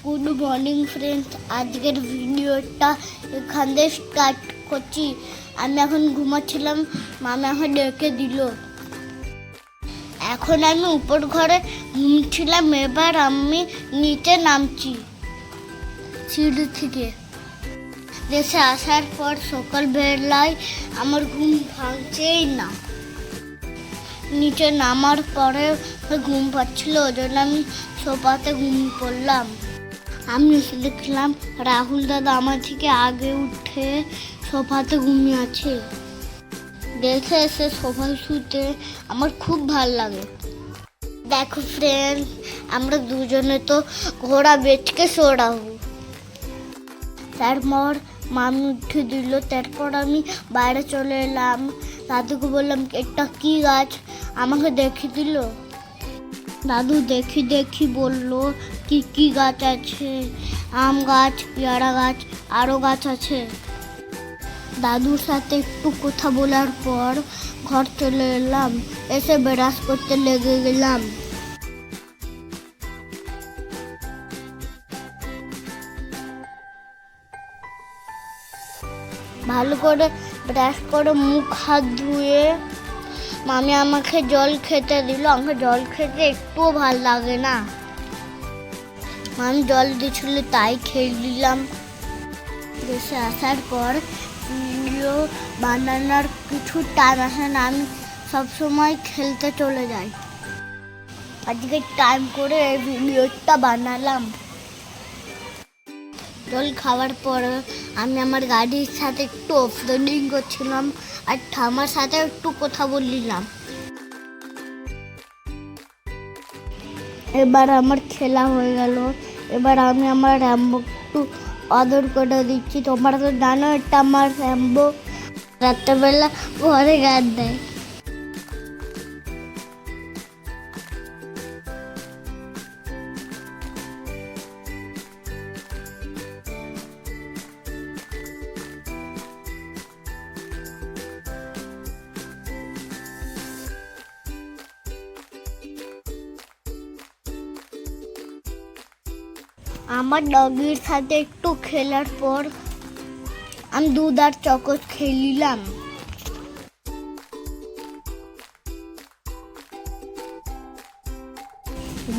Good morning friends, আজকের ভিডিওটা এখান থেকে স্টার্ট করছি। আমি এখন ঘুমাচ্ছিলাম, মামা এখন ডেকে দিল। এখন আমি উপর ঘরে ঘুমছিলাম, এবার আমি নিচে নামছি সিঁড়ি থেকে। দেশে আসার পর সকাল বেলায় আমার ঘুম ভাঙছেই না। নিচে নামার পরে ঘুম পাচ্ছিল, ওই জন্য আমি সোফাতে ঘুম পড়লাম। আমি এসে দেখলাম রাহুল দাদা আমার থেকে আগে উঠে সোফাতে ঘুমিয়ে আছে। দেখে এসে সোফায় শুতে আমার খুব ভালো লাগে। দেখো ফ্রেন্ড, আমরা দুজনে তো ঘোড়া বেচকে সরাবো। তারপর মামি উঠে দিল, তারপর আমি বাইরে চলে এলাম। দাদুকে বললাম এটা কি গাছ, আমাকে দেখিয়ে দিল। দাদু দেখি বলল কি কি গাছ আছে, আম গাছ, পেয়ারা গাছ, আরও গাছ আছে। দাদুর সাথে একটু কথা বলার পর ঘর চলে এলাম, এসে ব্রাশ করতে লেগে গেলাম। ভালো করে ব্রাশ করে মুখ হাত ধুয়ে মামি আমাকে জল খেতে দিল। আমাকে জল খেতে একটুও ভাল লাগে না, মামি জল দিয়েছিল তাই খেয়ে দিলাম। দেশে আসার পর ভিডিও বানানোর কিছু টাইম আসে না, আমি সবসময় খেলতে চলে যাই। আজকে টাইম করে এই ভিডিওটা বানালাম। জল খাওয়ার পর আমি আমার গাড়ির সাথে একটু অফরোডিং করছিলাম আর ঠাম্মার সাথে একটু কথা বললাম। এবার আমার খেলা হয়ে গেল। এবার আমি আমার র্যাম্বো একটু আদর করে দিচ্ছি। তোমরা তো জানো এটা আমার র্যাম্বো, রাত্রেবেলা ঘরে গান দেয়। আমার ডগির সাথে একটু খেলার পর আমি দুধ আর চকোচ খেলিলাম।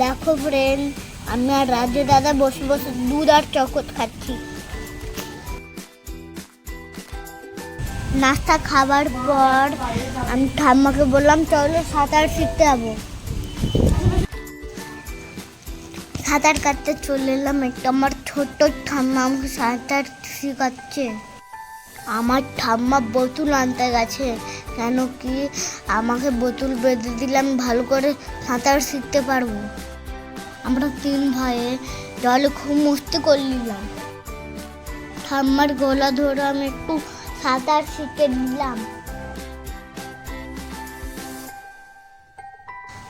দেখো ফ্রেন্ড, আমি আর রাজু দাদা বসে বসে দুধ আর চকোচ খাচ্ছি। নাস্তা খাবার পর আমি ঠাম্মাকে বললাম চলো সাঁতার শিখতে যাবো। সাঁতার কাটতে চলে এলাম। একটা আমার ছোট্ট ঠাম্মা আমাকে সাঁতার শেখাচ্ছে। আমার ঠাম্মা বোতল আনতে গেছে, কেন কি আমাকে বোতল বেঁধে দিলে আমি ভালো করে সাঁতার শিখতে পারবো। আমরা তিন ভাইয়ে জলে খুব মস্তি করলাম। ঠাম্মার গলা ধরে আমি একটু সাঁতার শিখে দিলাম।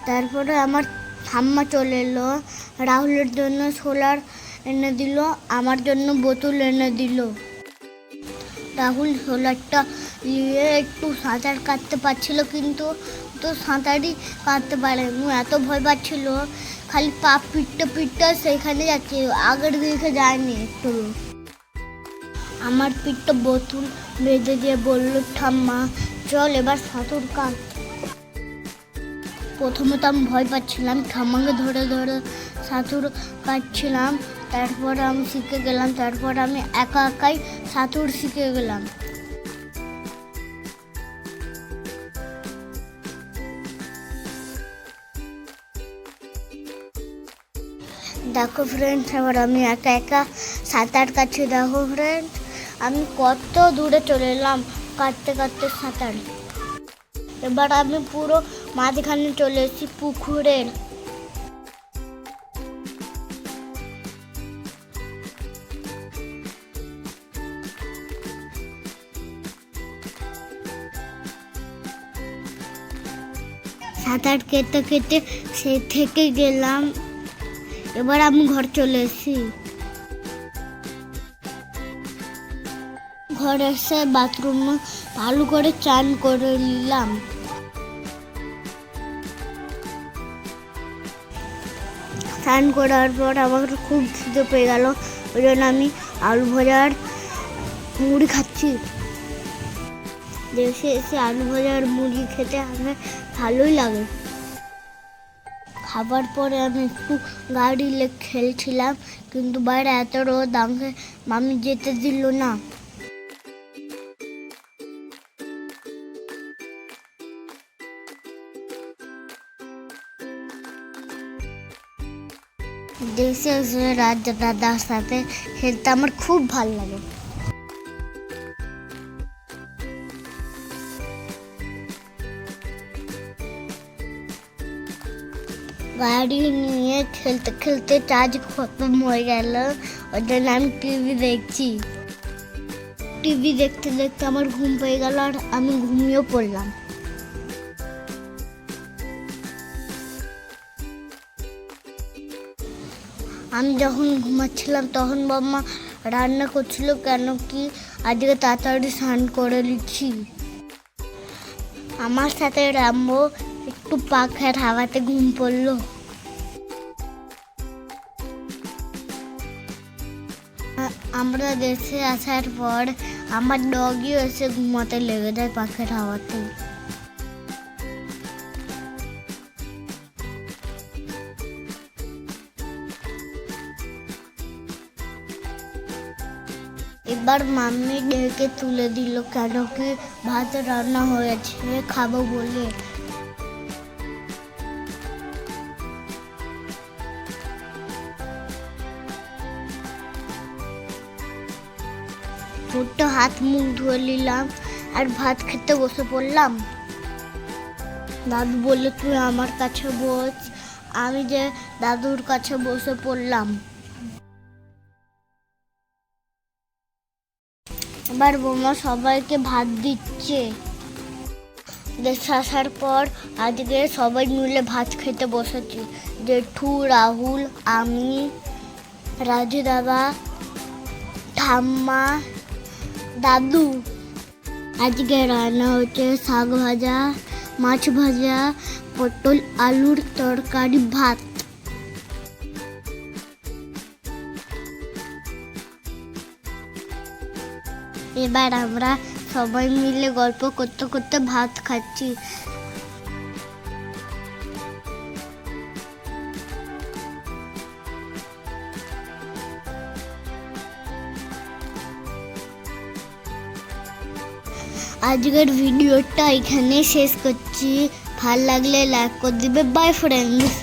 তারপরে আমার ঠাম্মা চলে এলো, রাহুলের জন্য সোলার এনে দিল, আমার জন্য বোতল এনে দিল। রাহুল সোলারটা নিয়ে একটু সাঁতার কাটতে পারছিল, কিন্তু তো সাঁতারই কাটতে পারে। এত ভয় পাচ্ছিল, খালি পা পিঠটা সেখানে যাচ্ছে, আগের দিকে যায়নি একটু। আমার পিঠটা বোতল বেঁধে দিয়ে বলল ঠাম্মা চল এবার সাঁতার কাট। প্রথমে তো আমি ভয় পাচ্ছিলাম, ঠাম্মাকে ধরে ধরে সাঁতার কাটছিলাম। তারপর আমি শিখে গেলাম, তারপর আমি একাই সাঁতার শিখে গেলাম। দেখো ফ্রেন্ডস, এবার আমি একা সাঁতার কাটছি। দেখো ফ্রেন্ডস, আমি কত দূরে চলে এলাম কাটতে কাটতে সাঁতার। এবার আমি পুরো মাঝখানে চলে এসেছি পুকুরের। সাঁতার কেটে কেটে সে থেকে গেলাম। এবার আমি ঘর চলে এসেছি। ঘরে এসে বাথরুমে ভালো করে চান করে নিলাম। স্নান করার পর আমার খুব খিদে পেয়ে গেল, ওই জন্য আমি আলু ভাজার মুড়ি খাচ্ছি। দেশে এসে আলু ভাজার মুড়ি খেতে আমার ভালোই লাগে। খাবার পরে আমি একটু গাড়ি খেলছিলাম, কিন্তু বাইরে এত রোদ আমাকে মামি যেতে দিল না। দেশে এসে রাত দাদার সাথে খেলতে আমার খুব ভালো লাগে। গাড়ি নিয়ে খেলতে খেলতে চার্জ খতম হয়ে গেল, ওই জন্য আমি টিভি দেখছি। টিভি দেখতে দেখতে আমার ঘুম পেয়ে গেল আর আমি ঘুমিয়েও পড়লাম। আমি যখন ঘুমাচ্ছিলাম তখন বাবা রান্না করছিল, কেন কি আজকে তাড়াতাড়ি স্নান করে নিচ্ছি। আমার সাথে রাম্বো একটু পাখার হাওয়াতে ঘুম পড়লো। আমরা দেশে আসার পর আমার ডগিও এসে ঘুমাতে লেগে যায় পাখার হাওয়াতে। এবার মাম্মি ডেকে তুলে দিল, কেন কি ভাত রান্না হয়েছে খাবো বলে। ছোট্ট হাত মুখ ধুয়ে নিলাম আর ভাত খেতে বসে পড়লাম। দাদু বললে তুই আমার কাছে বস, আমি যে দাদুর কাছে বসে পড়লাম। এবার বোমা সবাইকে ভাত দিচ্ছে। দেশে আসার পর আজকে সবাই মিলে ভাত খেতে বসেছি। জেঠু, রাহুল, আমি, রাজু দাদা, ঠাম্মা, দাদু। আজকে রান্না হচ্ছে শাক ভাজা, মাছ ভাজা, পটল আলুর তরকারি, ভাত। এবার আমরা সবাই মিলে গল্প করতে করতে ভাত খাচ্ছি। আজকের ভিডিওটা এখানে শেষ করছি। ভালো লাগলে লাইক করে দিবে। By friends.